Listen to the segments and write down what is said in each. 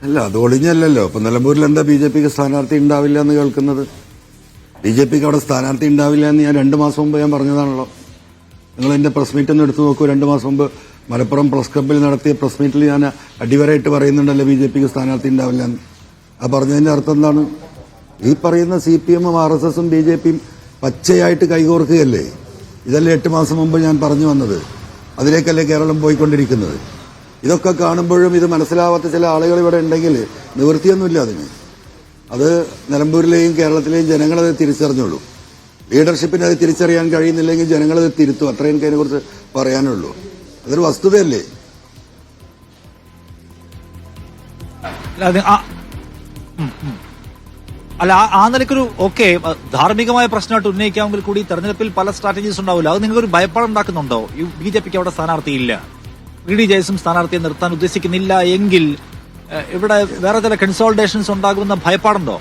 അല്ല, അത് ഒളിഞ്ഞല്ലോ. ഇപ്പൊ നിലമ്പൂരിൽ എന്താ ബി ജെ പിക്ക് സ്ഥാനാർത്ഥി ഉണ്ടാവില്ല എന്ന് കേൾക്കുന്നത്? ബി ജെ പിക്ക് അവിടെ സ്ഥാനാർത്ഥി ഉണ്ടാവില്ല എന്ന് ഞാൻ 2 മാസം മുമ്പ് ഞാൻ പറഞ്ഞതാണല്ലോ. നിങ്ങൾ എന്റെ പ്രസ് മീറ്റ് ഒന്ന് എടുത്തു നോക്കൂ. 2 മാസം മുമ്പ് മലപ്പുറം പ്രസ് ക്ലബ്ബിൽ നടത്തിയ പ്രസ് മീറ്റിൽ ഞാൻ അടിവരായിട്ട് പറയുന്നുണ്ടല്ലോ ബി ജെ പിക്ക് സ്ഥാനാർത്ഥി ഉണ്ടാവില്ല എന്ന്. ആ പറഞ്ഞതിന്റെ അർത്ഥം എന്താണ്? ഈ പറയുന്ന CPM-ഉം RSS-ഉം ബി ജെ പിയും പച്ചയായിട്ട് കൈകോർക്കുകയല്ലേ. ഇതല്ലേ 8 മാസം മുമ്പ് ഞാൻ പറഞ്ഞു വന്നത്. അതിലേക്കല്ലേ കേരളം പോയിക്കൊണ്ടിരിക്കുന്നത്. ഇതൊക്കെ കാണുമ്പോഴും ഇത് മനസ്സിലാവാത്ത ചില ആളുകൾ ഇവിടെ ഉണ്ടെങ്കിൽ നിവൃത്തിയൊന്നുമില്ല അതിന്. അത് നിലമ്പൂരിലെയും കേരളത്തിലെയും ജനങ്ങളത് തിരിച്ചറിഞ്ഞുള്ളൂ. ലീഡർഷിപ്പിന് അത് തിരിച്ചറിയാൻ കഴിയുന്നില്ലെങ്കിൽ ജനങ്ങളത് തിരുത്തും. അത്രയും എനിക്ക് അതിനെക്കുറിച്ച് പറയാനുള്ളൂ. അതൊരു വസ്തുതയല്ലേ. അല്ല, ആ നിലയ്ക്കൊരു ധാർമ്മികമായ പ്രശ്നമായിട്ട് ഉന്നയിക്കാമെങ്കിൽ കൂടി തെരഞ്ഞെടുപ്പിൽ പല സ്ട്രാറ്റജീസ് ഉണ്ടാവില്ല. അത് നിങ്ങൾക്കൊരു ഭയപ്പാടുണ്ടാക്കുന്നുണ്ടോ? BJPക്ക് അവിടെ സ്ഥാനാർത്ഥിയില്ല, VD ജയസും സ്ഥാനാർത്ഥിയെ നിർത്താൻ ഉദ്ദേശിക്കുന്നില്ല എങ്കിൽ ഇവിടെ വേറെ ചില കൺസോൾട്ടേഷൻസ് ഉണ്ടാകുമെന്ന ഭയപ്പാടുണ്ടോ?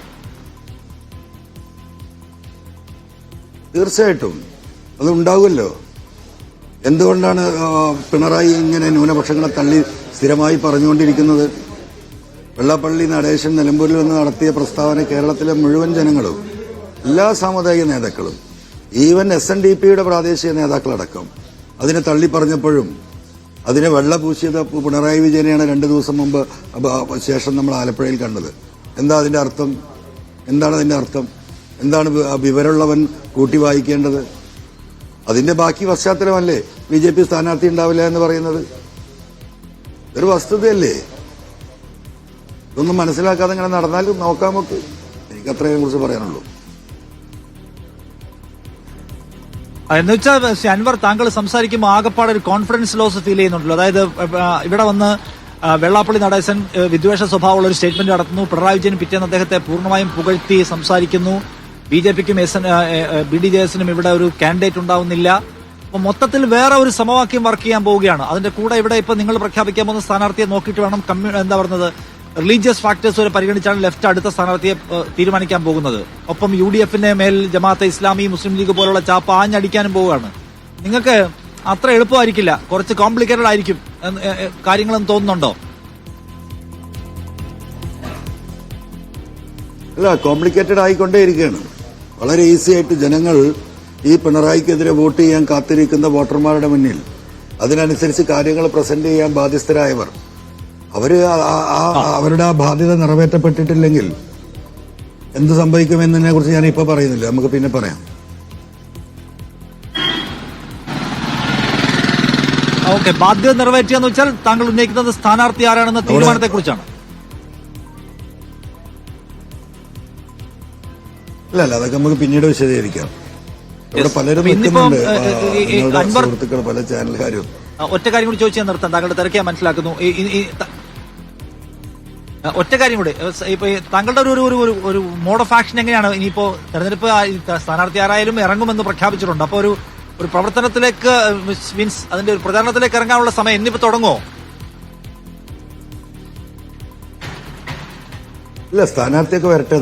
തീർച്ചയായിട്ടും അത് ഉണ്ടാകുമല്ലോ. എന്തുകൊണ്ടാണ് പിണറായി ഇങ്ങനെ ന്യൂനപക്ഷങ്ങളെ തള്ളി സ്ഥിരമായി പറഞ്ഞുകൊണ്ടിരിക്കുന്നത്? വെള്ളാപ്പള്ളി നടേശൻ നിലമ്പൂരിൽ നിന്ന് നടത്തിയ പ്രസ്താവന കേരളത്തിലെ മുഴുവൻ ജനങ്ങളും, എല്ലാ സാമുദായിക നേതാക്കളും, ഈവൻ SNDP-യുടെ പ്രാദേശിക നേതാക്കളടക്കം അതിനെ തള്ളി പറഞ്ഞപ്പോഴും അതിനെ വെള്ള പൂശിയത് പിണറായി വിജയനെയാണ് 2 ദിവസം മുമ്പ് ശേഷം നമ്മൾ ആലപ്പുഴയിൽ കണ്ടത്. എന്താ അതിന്റെ അർത്ഥം? എന്താണ് അതിന്റെ അർത്ഥം? എന്താണ് വിവരമുള്ളവൻ കൂട്ടി വായിക്കേണ്ടത്? അതിന്റെ ബാക്കി പശ്ചാത്തലമല്ലേ BJP സ്ഥാനാർത്ഥി ഉണ്ടാവില്ല എന്ന് പറയുന്നത്? ഇതൊരു വസ്തുതയല്ലേ. ഇതൊന്നും മനസ്സിലാക്കാതെ ഇങ്ങനെ നടന്നാൽ നോക്കാം നമുക്ക്. എനിക്ക് അത്രയും കുറിച്ച് പറയാനുള്ളൂ. എന്ന് വെച്ചാൽ അൻവർ, താങ്കൾ സംസാരിക്കുമ്പോൾ ആകെപ്പാടെ ഒരു കോൺഫിഡൻസ് ലോസ് ഫീൽ ചെയ്യുന്നുണ്ടല്ലോ. അതായത് ഇവിടെ വന്ന് വെള്ളാപ്പള്ളി നടേശൻ വിദ്വേഷ സ്വഭാവമുള്ള ഒരു സ്റ്റേറ്റ്മെന്റ് നടത്തുന്നു. പിണറായി വിജയൻ പിറ്റേന്ന് അദ്ദേഹത്തെ പൂർണ്ണമായും പുകഴ്ത്തി സംസാരിക്കുന്നു. BJPക്കും BD ജയസിനും ഇവിടെ ഒരു കാൻഡിഡേറ്റ് ഉണ്ടാവുന്നില്ല. അപ്പൊ മൊത്തത്തിൽ വേറെ ഒരു സമവാക്യം വർക്ക് ചെയ്യാൻ പോവുകയാണ്. അതിന്റെ കൂടെ ഇവിടെ ഇപ്പൊ നിങ്ങൾ പ്രഖ്യാപിക്കാൻ പോകുന്ന സ്ഥാനാർത്ഥിയെ നോക്കിയിട്ട് വേണം എന്താ പറയുന്നത്, റിലീജിയസ് ഫാക്ടേഴ്സ് വരെ പരിഗണിച്ചാണ് ലെഫ്റ്റ് അടുത്ത സ്ഥാനാർത്ഥിയെ തീരുമാനിക്കാൻ പോകുന്നത്. ഒപ്പം UDF-ന്റെ മേൽ ജമാഅത്തെ ഇസ്ലാമി, മുസ്ലിം ലീഗ് പോലുള്ള ചാപ്പ ആഞ്ഞടിക്കാനും പോവുകയാണ്. നിങ്ങൾക്ക് അത്ര എളുപ്പമായിരിക്കില്ല, കുറച്ച് കോംപ്ലിക്കേറ്റഡ് ആയിരിക്കും കാര്യങ്ങളെന്ന് തോന്നുന്നുണ്ടോ? അല്ല, കോംപ്ലിക്കേറ്റഡ് ആയിക്കൊണ്ടേയിരിക്കുകയാണ്. വളരെ ഈസി ആയിട്ട് ജനങ്ങൾ ഈ പിണറായിക്കെതിരെ വോട്ട് ചെയ്യാൻ കാത്തിരിക്കുന്ന വോട്ടർമാരുടെ മുന്നിൽ അതിനനുസരിച്ച് കാര്യങ്ങൾ പ്രസന്റ് ചെയ്യാൻ ബാധ്യസ്ഥരായവർ, അവരുടെ ആ ബാധ്യത നിറവേറ്റപ്പെട്ടിട്ടില്ലെങ്കിൽ എന്ത് സംഭവിക്കുമെന്നതിനെ കുറിച്ച് ഞാൻ ഇപ്പൊ പറയുന്നില്ല, നമുക്ക് പിന്നെ പറയാം. ഓക്കെ, ബാധ്യത നിറവേറ്റിയെന്ന് വെച്ചാൽ താങ്കൾ ഉന്നയിക്കുന്നത് സ്ഥാനാർത്ഥി ആരാണെന്ന തീരുമാനത്തെ കുറിച്ചാണ്. അല്ല, അതൊക്കെ നമുക്ക് പിന്നീട് വിശദീകരിക്കാം. ഇവിടെ പലരും നിൽക്കുന്നുണ്ട്, സുഹൃത്തുക്കൾ, പല ചാനലുകാരും. ഒറ്റ കാര്യം കൂടി ചോദിച്ചാൽ നിർത്താം, താങ്കളുടെ തിരക്കാൻ മനസ്സിലാക്കുന്നു. ഒറ്റ കാര്യം കൂടി, ഇപ്പൊ താങ്കളുടെ ഒരു മോഡ് ഓഫ് ആക്ഷൻ എങ്ങനെയാണ്? ഇനിയിപ്പോ തെരഞ്ഞെടുപ്പ് സ്ഥാനാർത്ഥി ആരായാലും ഇറങ്ങുമെന്ന് പ്രഖ്യാപിച്ചിട്ടുണ്ട്. അപ്പൊ ഒരു പ്രവർത്തനത്തിലേക്ക് മീൻസ് അതിന്റെ ഒരു പ്രചാരണത്തിലേക്ക് ഇറങ്ങാനുള്ള സമയം ഇന്നിപ്പോ തുടങ്ങുമോ? ഇല്ല, സ്ഥാനാർത്ഥിയൊക്കെ വരട്ടെ,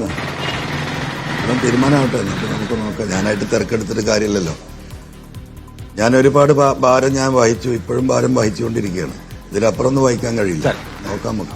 തീരുമാനമാവട്ടെ, നമുക്ക് നോക്കാം. ഞാനായിട്ട് തിരക്കെടുത്തിട്ട് കാര്യമില്ലല്ലോ. ഞാൻ ഒരുപാട് ഭാരം ഞാൻ വഹിച്ചു, ഇപ്പോഴും ഭാരം വഹിച്ചുകൊണ്ടിരിക്കുകയാണ്. ഇതിലപ്പുറം ഒന്നും വഹിക്കാൻ കഴിയില്ല. നോക്കാം നമുക്ക്.